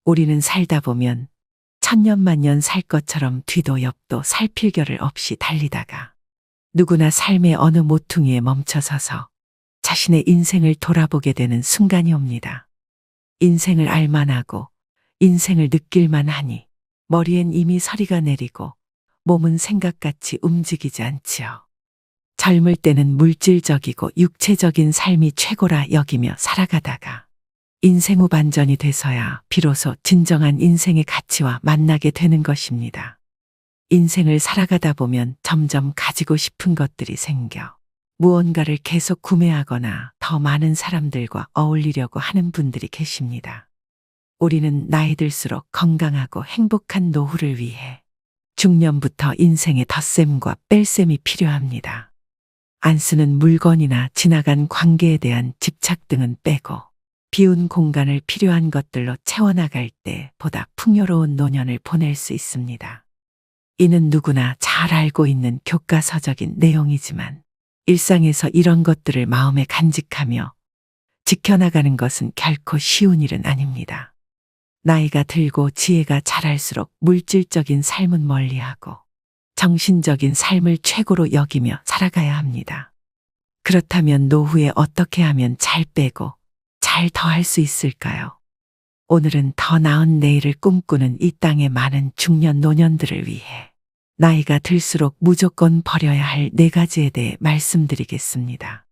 우리는 살다 보면 천년만년 살 것처럼 뒤도 옆도 살필 겨를 없이 달리다가 누구나 삶의 어느 모퉁이에 멈춰서서 자신의 인생을 돌아보게 되는 순간이 옵니다. 인생을 알만하고 인생을 느낄만 하니 머리엔 이미 서리가 내리고 몸은 생각같이 움직이지 않지요. 젊을 때는 물질적이고 육체적인 삶이 최고라 여기며 살아가다가 인생 후 반전이 돼서야 비로소 진정한 인생의 가치와 만나게 되는 것입니다. 인생을 살아가다 보면 점점 가지고 싶은 것들이 생겨 무언가를 계속 구매하거나 더 많은 사람들과 어울리려고 하는 분들이 계십니다. 우리는 나이 들수록 건강하고 행복한 노후를 위해 중년부터 인생의 덧셈과 뺄셈이 필요합니다. 안 쓰는 물건이나 지나간 관계에 대한 집착 등은 빼고 비운 공간을 필요한 것들로 채워나갈 때 보다 풍요로운 노년을 보낼 수 있습니다. 이는 누구나 잘 알고 있는 교과서적인 내용이지만 일상에서 이런 것들을 마음에 간직하며 지켜나가는 것은 결코 쉬운 일은 아닙니다. 나이가 들고 지혜가 자랄수록 물질적인 삶은 멀리하고 정신적인 삶을 최고로 여기며 살아가야 합니다. 그렇다면 노후에 어떻게 하면 잘 빼고 잘 더할 수 있을까요? 오늘은 더 나은 내일을 꿈꾸는 이 땅의 많은 중년 노년들을 위해 나이가 들수록 무조건 버려야 할 4가지에 대해 말씀드리겠습니다.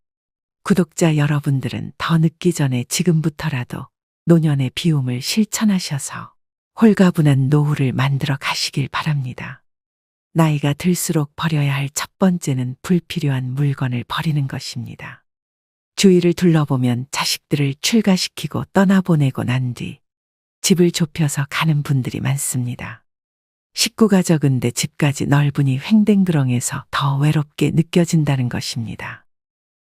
구독자 여러분들은 더 늦기 전에 지금부터라도 노년의 비움을 실천하셔서 홀가분한 노후를 만들어 가시길 바랍니다. 나이가 들수록 버려야 할 첫 번째는 불필요한 물건을 버리는 것입니다. 주위를 둘러보면 자식들을 출가시키고 떠나보내고 난 뒤 집을 좁혀서 가는 분들이 많습니다. 식구가 적은데 집까지 넓으니 횡댕그렁해서 더 외롭게 느껴진다는 것입니다.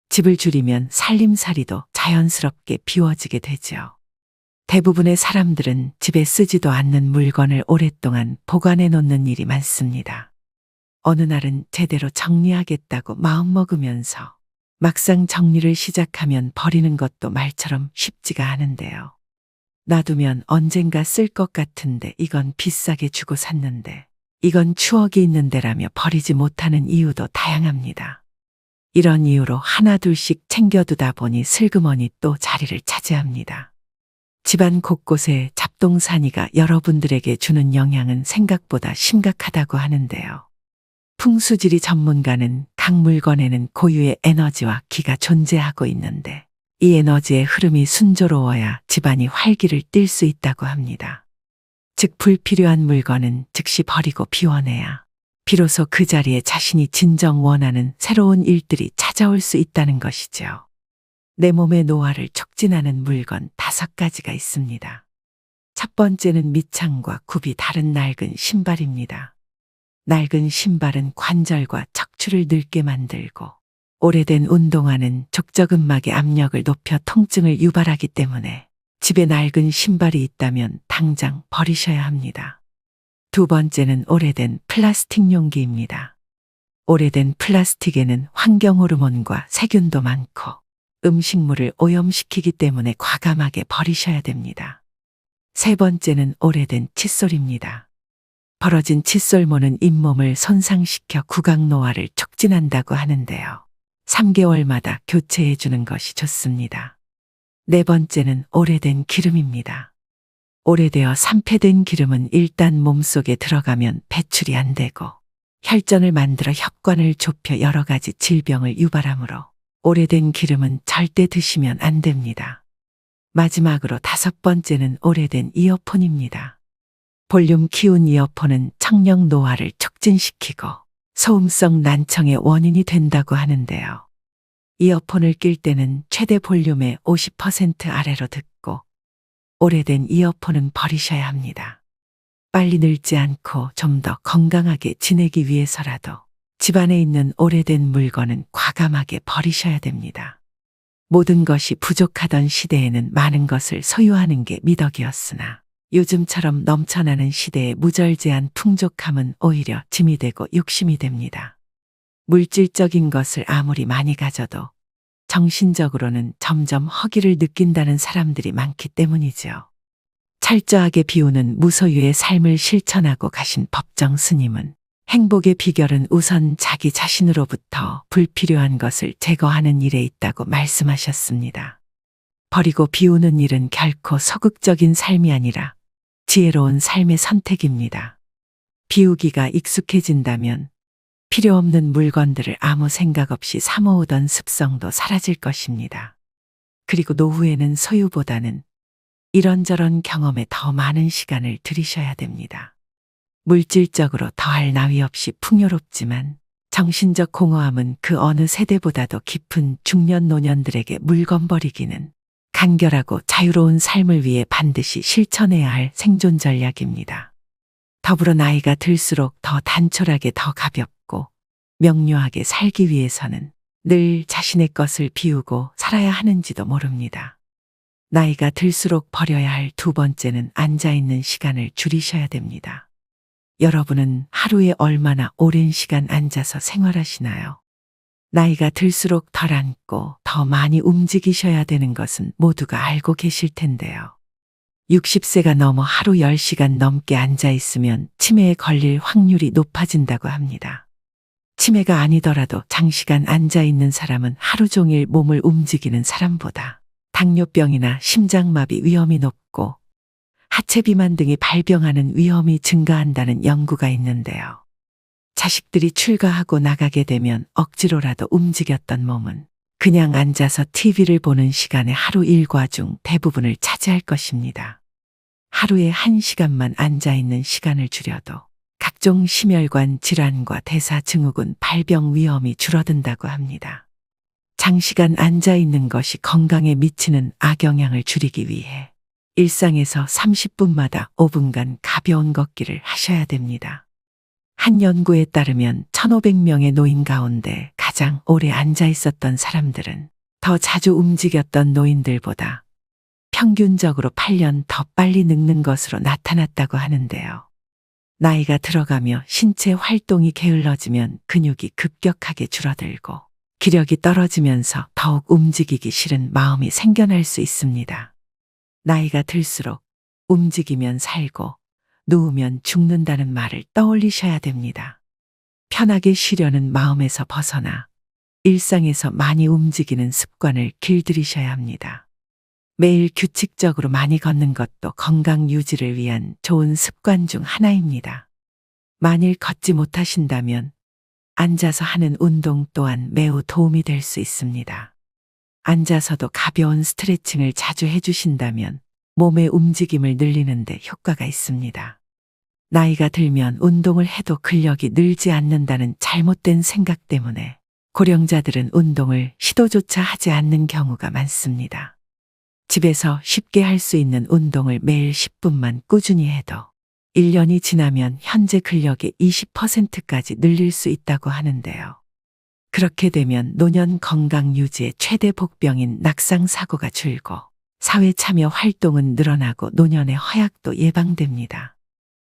집을 줄이면 살림살이도 자연스럽게 비워지게 되죠. 대부분의 사람들은 집에 쓰지도 않는 물건을 오랫동안 보관해 놓는 일이 많습니다. 어느 날은 제대로 정리하겠다고 마음먹으면서 막상 정리를 시작하면 버리는 것도 말처럼 쉽지가 않은데요. 놔두면 언젠가 쓸 것 같은데 이건 비싸게 주고 샀는데 이건 추억이 있는데라며 버리지 못하는 이유도 다양합니다. 이런 이유로 하나둘씩 챙겨두다 보니 슬그머니 또 자리를 차지합니다. 집안 곳곳에 잡동사니가 여러분들에게 주는 영향은 생각보다 심각하다고 하는데요. 풍수지리 전문가는 각 물건에는 고유의 에너지와 기가 존재하고 있는데 이 에너지의 흐름이 순조로워야 집안이 활기를 띨 수 있다고 합니다. 즉 불필요한 물건은 즉시 버리고 비워내야 비로소 그 자리에 자신이 진정 원하는 새로운 일들이 찾아올 수 있다는 것이죠. 내 몸의 노화를 촉진하는 물건 5가지가 있습니다. 첫 번째는 밑창과 굽이 다른 낡은 신발입니다. 낡은 신발은 관절과 척추를 늙게 만들고 오래된 운동화는 족저근막의 압력을 높여 통증을 유발하기 때문에 집에 낡은 신발이 있다면 당장 버리셔야 합니다. 두 번째는 오래된 플라스틱 용기입니다. 오래된 플라스틱에는 환경 호르몬과 세균도 많고 음식물을 오염시키기 때문에 과감하게 버리셔야 됩니다. 세 번째는 오래된 칫솔입니다. 벌어진 칫솔모는 잇몸을 손상시켜 구강노화를 촉진한다고 하는데요. 3개월마다 교체해 주는 것이 좋습니다. 네 번째는 오래된 기름입니다. 오래되어 산패된 기름은 일단 몸속에 들어가면 배출이 안 되고 혈전을 만들어 혈관을 좁혀 여러 가지 질병을 유발하므로 오래된 기름은 절대 드시면 안 됩니다. 마지막으로 5번째는 오래된 이어폰입니다. 볼륨 키운 이어폰은 청력 노화를 촉진시키고 소음성 난청의 원인이 된다고 하는데요. 이어폰을 낄 때는 최대 볼륨의 50% 아래로 듣고 오래된 이어폰은 버리셔야 합니다. 빨리 늙지 않고 좀 더 건강하게 지내기 위해서라도 집안에 있는 오래된 물건은 과감하게 버리셔야 됩니다. 모든 것이 부족하던 시대에는 많은 것을 소유하는 게 미덕이었으나 요즘처럼 넘쳐나는 시대의 무절제한 풍족함은 오히려 짐이 되고 욕심이 됩니다. 물질적인 것을 아무리 많이 가져도 정신적으로는 점점 허기를 느낀다는 사람들이 많기 때문이죠. 철저하게 비우는 무소유의 삶을 실천하고 가신 법정 스님은 행복의 비결은 우선 자기 자신으로부터 불필요한 것을 제거하는 일에 있다고 말씀하셨습니다. 버리고 비우는 일은 결코 소극적인 삶이 아니라 지혜로운 삶의 선택입니다. 비우기가 익숙해진다면 필요 없는 물건들을 아무 생각 없이 사모으던 습성도 사라질 것입니다. 그리고 노후에는 소유보다는 이런저런 경험에 더 많은 시간을 들이셔야 됩니다. 물질적으로 더할 나위 없이 풍요롭지만 정신적 공허함은 그 어느 세대보다도 깊은 중년 노년들에게 물건 버리기는 간결하고 자유로운 삶을 위해 반드시 실천해야 할 생존 전략입니다. 더불어 나이가 들수록 더 단촐하게 더 가볍고 명료하게 살기 위해서는 늘 자신의 것을 비우고 살아야 하는지도 모릅니다. 나이가 들수록 버려야 할 두 번째는 앉아있는 시간을 줄이셔야 됩니다. 여러분은 하루에 얼마나 오랜 시간 앉아서 생활하시나요? 나이가 들수록 덜 앉고 더 많이 움직이셔야 되는 것은 모두가 알고 계실 텐데요. 60세가 넘어 하루 10시간 넘게 앉아 있으면 치매에 걸릴 확률이 높아진다고 합니다. 치매가 아니더라도 장시간 앉아 있는 사람은 하루 종일 몸을 움직이는 사람보다 당뇨병이나 심장마비 위험이 높고 하체 비만 등이 발병하는 위험이 증가한다는 연구가 있는데요. 자식들이 출가하고 나가게 되면 억지로라도 움직였던 몸은 그냥 앉아서 TV를 보는 시간에 하루 일과 중 대부분을 차지할 것입니다. 하루에 1시간만 앉아있는 시간을 줄여도 각종 심혈관 질환과 대사증후군 발병 위험이 줄어든다고 합니다. 장시간 앉아있는 것이 건강에 미치는 악영향을 줄이기 위해 일상에서 30분마다 5분간 가벼운 걷기를 하셔야 됩니다. 한 연구에 따르면 1,500명의 노인 가운데 가장 오래 앉아 있었던 사람들은 더 자주 움직였던 노인들보다 평균적으로 8년 더 빨리 늙는 것으로 나타났다고 하는데요. 나이가 들어가며 신체 활동이 게을러지면 근육이 급격하게 줄어들고 기력이 떨어지면서 더욱 움직이기 싫은 마음이 생겨날 수 있습니다. 나이가 들수록 움직이면 살고 누우면 죽는다는 말을 떠올리셔야 됩니다. 편하게 쉬려는 마음에서 벗어나 일상에서 많이 움직이는 습관을 길들이셔야 합니다. 매일 규칙적으로 많이 걷는 것도 건강 유지를 위한 좋은 습관 중 하나입니다. 만일 걷지 못하신다면 앉아서 하는 운동 또한 매우 도움이 될 수 있습니다. 앉아서도 가벼운 스트레칭을 자주 해주신다면 몸의 움직임을 늘리는 데 효과가 있습니다. 나이가 들면 운동을 해도 근력이 늘지 않는다는 잘못된 생각 때문에 고령자들은 운동을 시도조차 하지 않는 경우가 많습니다. 집에서 쉽게 할 수 있는 운동을 매일 10분만 꾸준히 해도 1년이 지나면 현재 근력의 20%까지 늘릴 수 있다고 하는데요. 그렇게 되면 노년 건강 유지의 최대 복병인 낙상 사고가 줄고 사회 참여 활동은 늘어나고 노년의 허약도 예방됩니다.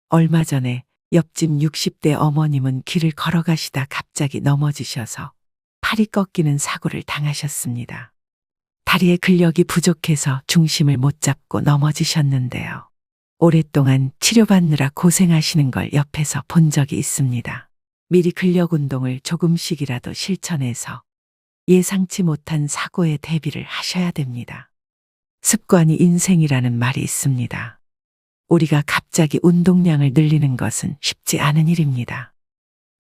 얼마 전에 옆집 60대 어머님은 길을 걸어가시다 갑자기 넘어지셔서 팔이 꺾이는 사고를 당하셨습니다. 다리에 근력이 부족해서 중심을 못 잡고 넘어지셨는데요. 오랫동안 치료받느라 고생하시는 걸 옆에서 본 적이 있습니다. 미리 근력 운동을 조금씩이라도 실천해서 예상치 못한 사고에 대비를 하셔야 됩니다. 습관이 인생이라는 말이 있습니다. 우리가 갑자기 운동량을 늘리는 것은 쉽지 않은 일입니다.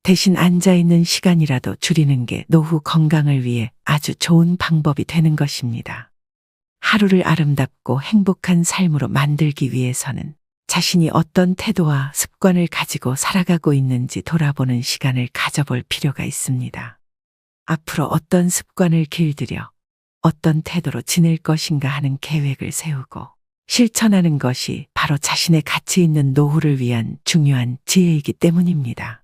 대신 앉아있는 시간이라도 줄이는 게 노후 건강을 위해 아주 좋은 방법이 되는 것입니다. 하루를 아름답고 행복한 삶으로 만들기 위해서는 자신이 어떤 태도와 습관을 가지고 살아가고 있는지 돌아보는 시간을 가져볼 필요가 있습니다. 앞으로 어떤 습관을 길들여 어떤 태도로 지낼 것인가 하는 계획을 세우고 실천하는 것이 바로 자신의 가치 있는 노후를 위한 중요한 지혜이기 때문입니다.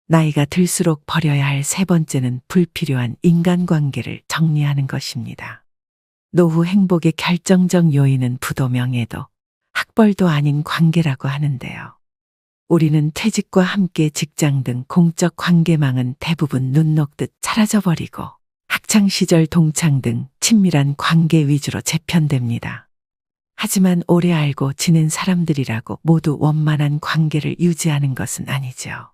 나이가 들수록 버려야 할 세 번째는 불필요한 인간관계를 정리하는 것입니다. 노후 행복의 결정적 요인은 부도 명예도 학벌도 아닌 관계라고 하는데요. 우리는 퇴직과 함께 직장 등 공적 관계망은 대부분 눈 녹듯 사라져버리고 학창시절 동창 등 친밀한 관계 위주로 재편됩니다. 하지만 오래 알고 지낸 사람들이라고 모두 원만한 관계를 유지하는 것은 아니죠.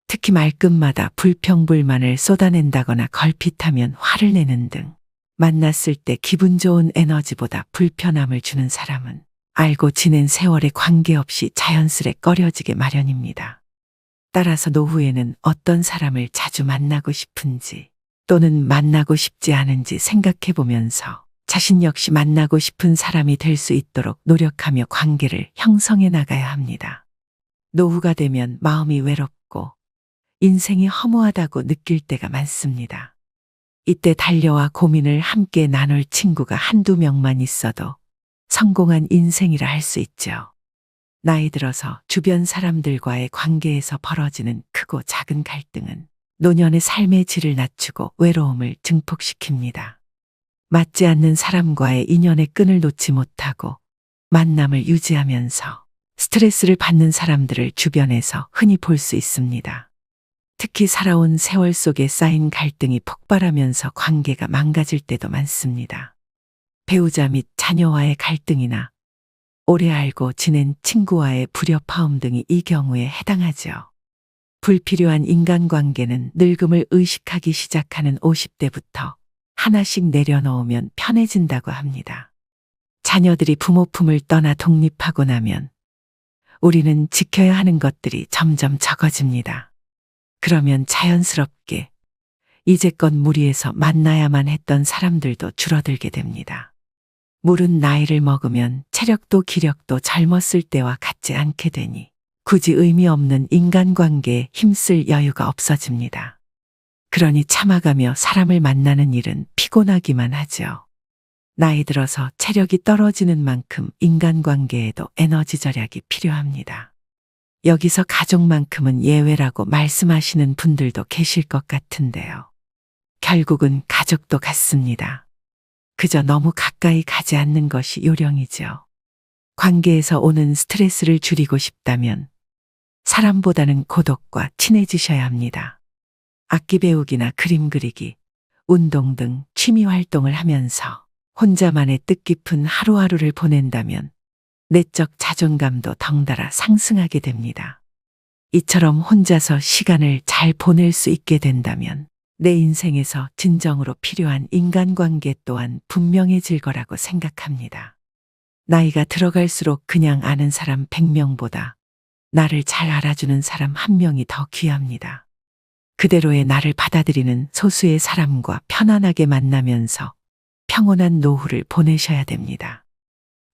특히 말끝마다 불평불만을 쏟아낸다거나 걸핏하면 화를 내는 등 만났을 때 기분 좋은 에너지보다 불편함을 주는 사람은 알고 지낸 세월에 관계없이 자연스레 꺼려지게 마련입니다. 따라서 노후에는 어떤 사람을 자주 만나고 싶은지 또는 만나고 싶지 않은지 생각해 보면서 자신 역시 만나고 싶은 사람이 될 수 있도록 노력하며 관계를 형성해 나가야 합니다. 노후가 되면 마음이 외롭고 인생이 허무하다고 느낄 때가 많습니다. 이때 달려와 고민을 함께 나눌 친구가 한두 명만 있어도 성공한 인생이라 할 수 있죠. 나이 들어서 주변 사람들과의 관계에서 벌어지는 크고 작은 갈등은 노년의 삶의 질을 낮추고 외로움을 증폭시킵니다. 맞지 않는 사람과의 인연의 끈을 놓지 못하고 만남을 유지하면서 스트레스를 받는 사람들을 주변에서 흔히 볼 수 있습니다. 특히 살아온 세월 속에 쌓인 갈등이 폭발하면서 관계가 망가질 때도 많습니다. 배우자 및 자녀와의 갈등이나 오래 알고 지낸 친구와의 불협화음 등이 이 경우에 해당하죠. 불필요한 인간관계는 늙음을 의식하기 시작하는 50대부터 하나씩 내려놓으면 편해진다고 합니다. 자녀들이 부모 품을 떠나 독립하고 나면 우리는 지켜야 하는 것들이 점점 적어집니다. 그러면 자연스럽게 이제껏 무리해서 만나야만 했던 사람들도 줄어들게 됩니다. 물은 나이를 먹으면 체력도 기력도 젊었을 때와 같지 않게 되니 굳이 의미 없는 인간관계에 힘쓸 여유가 없어집니다. 그러니 참아가며 사람을 만나는 일은 피곤하기만 하죠. 나이 들어서 체력이 떨어지는 만큼 인간관계에도 에너지 절약이 필요합니다. 여기서 가족만큼은 예외라고 말씀하시는 분들도 계실 것 같은데요. 결국은 가족도 같습니다. 그저 너무 가까이 가지 않는 것이 요령이죠. 관계에서 오는 스트레스를 줄이고 싶다면 사람보다는 고독과 친해지셔야 합니다. 악기 배우기나 그림 그리기, 운동 등 취미 활동을 하면서 혼자만의 뜻깊은 하루하루를 보낸다면 내적 자존감도 덩달아 상승하게 됩니다. 이처럼 혼자서 시간을 잘 보낼 수 있게 된다면 내 인생에서 진정으로 필요한 인간관계 또한 분명해질 거라고 생각합니다. 나이가 들어갈수록 그냥 아는 사람 100명보다 나를 잘 알아주는 사람 1명이 더 귀합니다. 그대로의 나를 받아들이는 소수의 사람과 편안하게 만나면서 평온한 노후를 보내셔야 됩니다.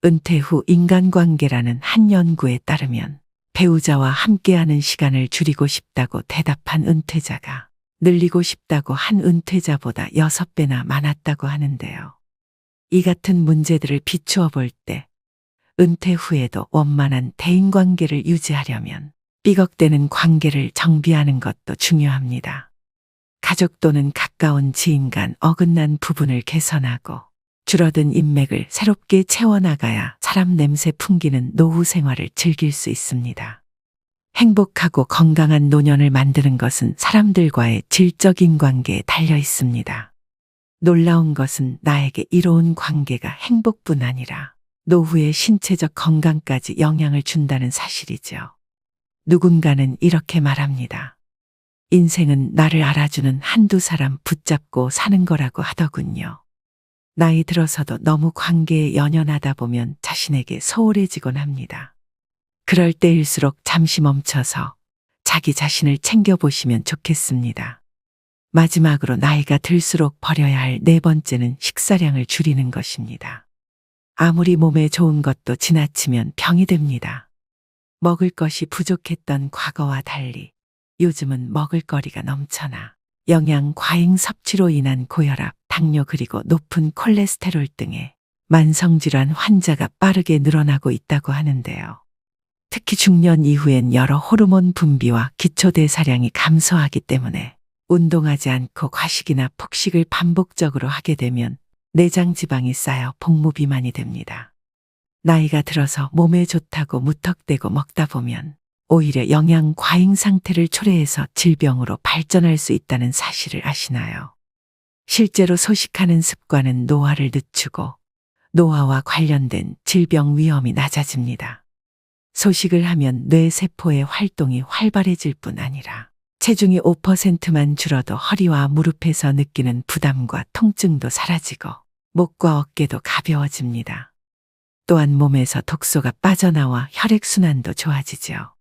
은퇴 후 인간관계라는 한 연구에 따르면 배우자와 함께하는 시간을 줄이고 싶다고 대답한 은퇴자가 늘리고 싶다고 한 은퇴자보다 6배나 많았다고 하는데요. 이 같은 문제들을 비추어 볼 때 은퇴 후에도 원만한 대인관계를 유지하려면 삐걱대는 관계를 정비하는 것도 중요합니다. 가족 또는 가까운 지인 간 어긋난 부분을 개선하고 줄어든 인맥을 새롭게 채워나가야 사람 냄새 풍기는 노후 생활을 즐길 수 있습니다. 행복하고 건강한 노년을 만드는 것은 사람들과의 질적인 관계에 달려 있습니다. 놀라운 것은 나에게 이로운 관계가 행복뿐 아니라 노후의 신체적 건강까지 영향을 준다는 사실이죠. 누군가는 이렇게 말합니다. 인생은 나를 알아주는 한두 사람 붙잡고 사는 거라고 하더군요. 나이 들어서도 너무 관계에 연연하다 보면 자신에게 소홀해지곤 합니다. 그럴 때일수록 잠시 멈춰서 자기 자신을 챙겨보시면 좋겠습니다. 마지막으로 나이가 들수록 버려야 할 네 번째는 식사량을 줄이는 것입니다. 아무리 몸에 좋은 것도 지나치면 병이 됩니다. 먹을 것이 부족했던 과거와 달리 요즘은 먹을거리가 넘쳐나 영양 과잉 섭취로 인한 고혈압, 당뇨 그리고 높은 콜레스테롤 등의 만성질환 환자가 빠르게 늘어나고 있다고 하는데요. 특히 중년 이후엔 여러 호르몬 분비와 기초대사량이 감소하기 때문에 운동하지 않고 과식이나 폭식을 반복적으로 하게 되면 내장 지방이 쌓여 복무비만이 됩니다. 나이가 들어서 몸에 좋다고 무턱대고 먹다 보면 오히려 영양 과잉 상태를 초래해서 질병으로 발전할 수 있다는 사실을 아시나요? 실제로 소식하는 습관은 노화를 늦추고 노화와 관련된 질병 위험이 낮아집니다. 소식을 하면 뇌 세포의 활동이 활발해질 뿐 아니라 체중이 5%만 줄어도 허리와 무릎에서 느끼는 부담과 통증도 사라지고 목과 어깨도 가벼워집니다. 또한 몸에서 독소가 빠져나와 혈액순환도 좋아지죠.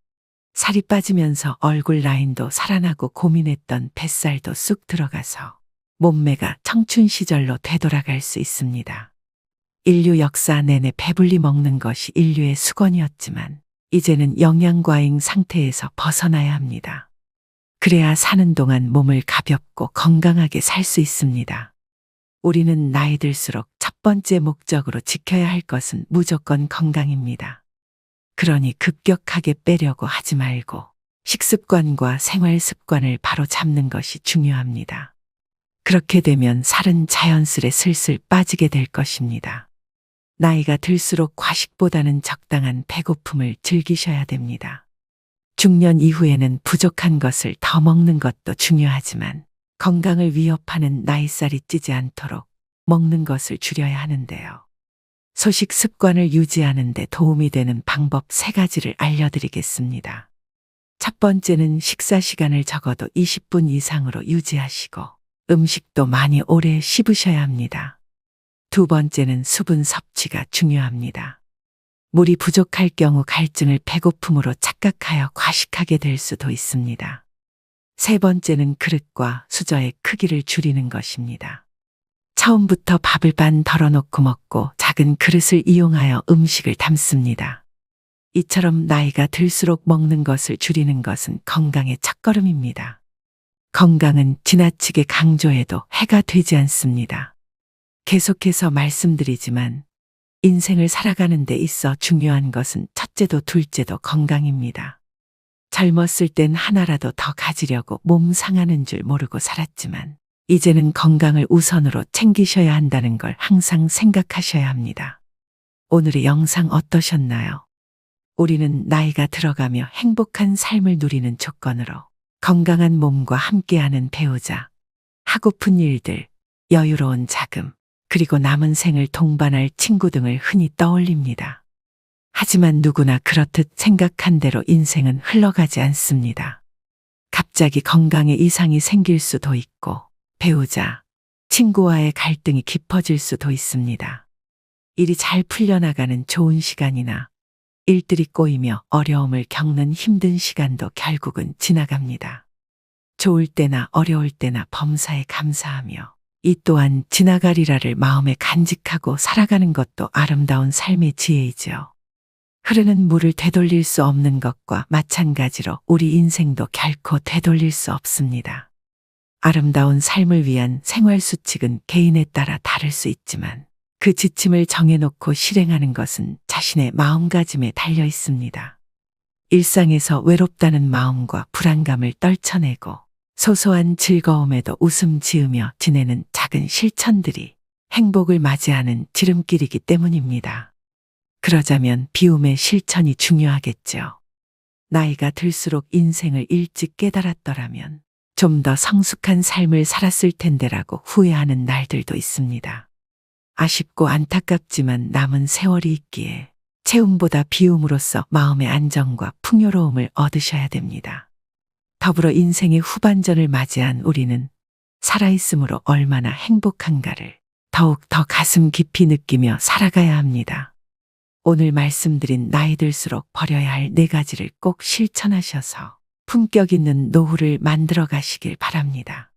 살이 빠지면서 얼굴 라인도 살아나고 고민했던 뱃살도 쑥 들어가서 몸매가 청춘 시절로 되돌아갈 수 있습니다. 인류 역사 내내 배불리 먹는 것이 인류의 수건이었지만 이제는 영양과잉 상태에서 벗어나야 합니다. 그래야 사는 동안 몸을 가볍고 건강하게 살 수 있습니다. 우리는 나이 들수록 첫 번째 목적으로 지켜야 할 것은 무조건 건강입니다. 그러니 급격하게 빼려고 하지 말고 식습관과 생활 습관을 바로 잡는 것이 중요합니다. 그렇게 되면 살은 자연스레 슬슬 빠지게 될 것입니다. 나이가 들수록 과식보다는 적당한 배고픔을 즐기셔야 됩니다. 중년 이후에는 부족한 것을 더 먹는 것도 중요하지만 건강을 위협하는 나이살이 찌지 않도록 먹는 것을 줄여야 하는데요. 소식 습관을 유지하는 데 도움이 되는 방법 3가지를 알려드리겠습니다. 첫 번째는 식사 시간을 적어도 20분 이상으로 유지하시고 음식도 많이 오래 씹으셔야 합니다. 두 번째는 수분 섭취가 중요합니다. 물이 부족할 경우 갈증을 배고픔으로 착각하여 과식하게 될 수도 있습니다. 세 번째는 그릇과 수저의 크기를 줄이는 것입니다. 처음부터 밥을 반 덜어놓고 먹고 작은 그릇을 이용하여 음식을 담습니다. 이처럼 나이가 들수록 먹는 것을 줄이는 것은 건강의 첫걸음입니다. 건강은 지나치게 강조해도 해가 되지 않습니다. 계속해서 말씀드리지만 인생을 살아가는 데 있어 중요한 것은 첫째도 둘째도 건강입니다. 젊었을 땐 하나라도 더 가지려고 몸 상하는 줄 모르고 살았지만 이제는 건강을 우선으로 챙기셔야 한다는 걸 항상 생각하셔야 합니다. 오늘의 영상 어떠셨나요? 우리는 나이가 들어가며 행복한 삶을 누리는 조건으로 건강한 몸과 함께하는 배우자, 하고픈 일들, 여유로운 자금, 그리고 남은 생을 동반할 친구 등을 흔히 떠올립니다. 하지만 누구나 그렇듯 생각한 대로 인생은 흘러가지 않습니다. 갑자기 건강에 이상이 생길 수도 있고 배우자, 친구와의 갈등이 깊어질 수도 있습니다. 일이 잘 풀려나가는 좋은 시간이나 일들이 꼬이며 어려움을 겪는 힘든 시간도 결국은 지나갑니다. 좋을 때나 어려울 때나 범사에 감사하며 이 또한 지나가리라를 마음에 간직하고 살아가는 것도 아름다운 삶의 지혜이죠. 흐르는 물을 되돌릴 수 없는 것과 마찬가지로 우리 인생도 결코 되돌릴 수 없습니다. 아름다운 삶을 위한 생활 수칙은 개인에 따라 다를 수 있지만 그 지침을 정해놓고 실행하는 것은 자신의 마음가짐에 달려 있습니다. 일상에서 외롭다는 마음과 불안감을 떨쳐내고 소소한 즐거움에도 웃음 지으며 지내는 작은 실천들이 행복을 맞이하는 지름길이기 때문입니다. 그러자면 비움의 실천이 중요하겠죠. 나이가 들수록 인생을 일찍 깨달았더라면 좀 더 성숙한 삶을 살았을 텐데라고 후회하는 날들도 있습니다. 아쉽고 안타깝지만 남은 세월이 있기에 채움보다 비움으로써 마음의 안정과 풍요로움을 얻으셔야 됩니다. 더불어 인생의 후반전을 맞이한 우리는 살아있음으로 얼마나 행복한가를 더욱 더 가슴 깊이 느끼며 살아가야 합니다. 오늘 말씀드린 나이 들수록 버려야 할 4가지를 꼭 실천하셔서 품격 있는 노후를 만들어 가시길 바랍니다.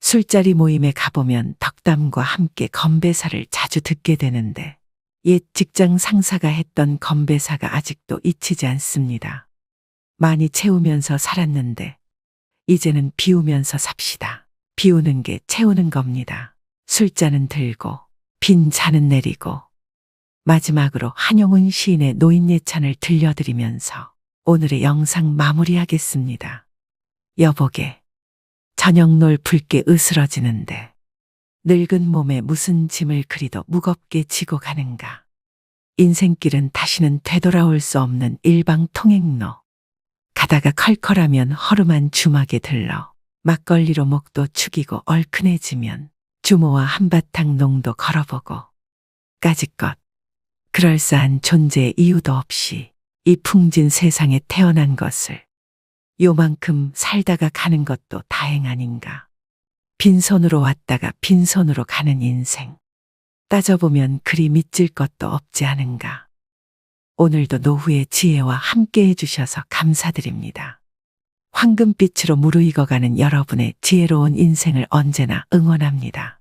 술자리 모임에 가보면 덕담과 함께 건배사를 자주 듣게 되는데 옛 직장 상사가 했던 건배사가 아직도 잊히지 않습니다. 많이 채우면서 살았는데 이제는 비우면서 삽시다. 비우는 게 채우는 겁니다. 술잔은 들고 빈 잔은 내리고. 마지막으로 한용운 시인의 노인예찬을 들려드리면서 오늘의 영상 마무리하겠습니다. 여보게 저녁놀 붉게 으스러지는데 늙은 몸에 무슨 짐을 그리도 무겁게 지고 가는가. 인생길은 다시는 되돌아올 수 없는 일방통행로. 가다가 컬컬하면 허름한 주막에 들러 막걸리로 목도 축이고 얼큰해지면 주모와 한바탕 농도 걸어보고 그까짓 것. 그럴싸한 존재의 이유도 없이 이 풍진 세상에 태어난 것을 요만큼 살다가 가는 것도 다행 아닌가. 빈손으로 왔다가 빈손으로 가는 인생. 따져보면 그리 믿질 것도 없지 않은가. 오늘도 노후의 지혜와 함께 해주셔서 감사드립니다. 황금빛으로 무르익어가는 여러분의 지혜로운 인생을 언제나 응원합니다.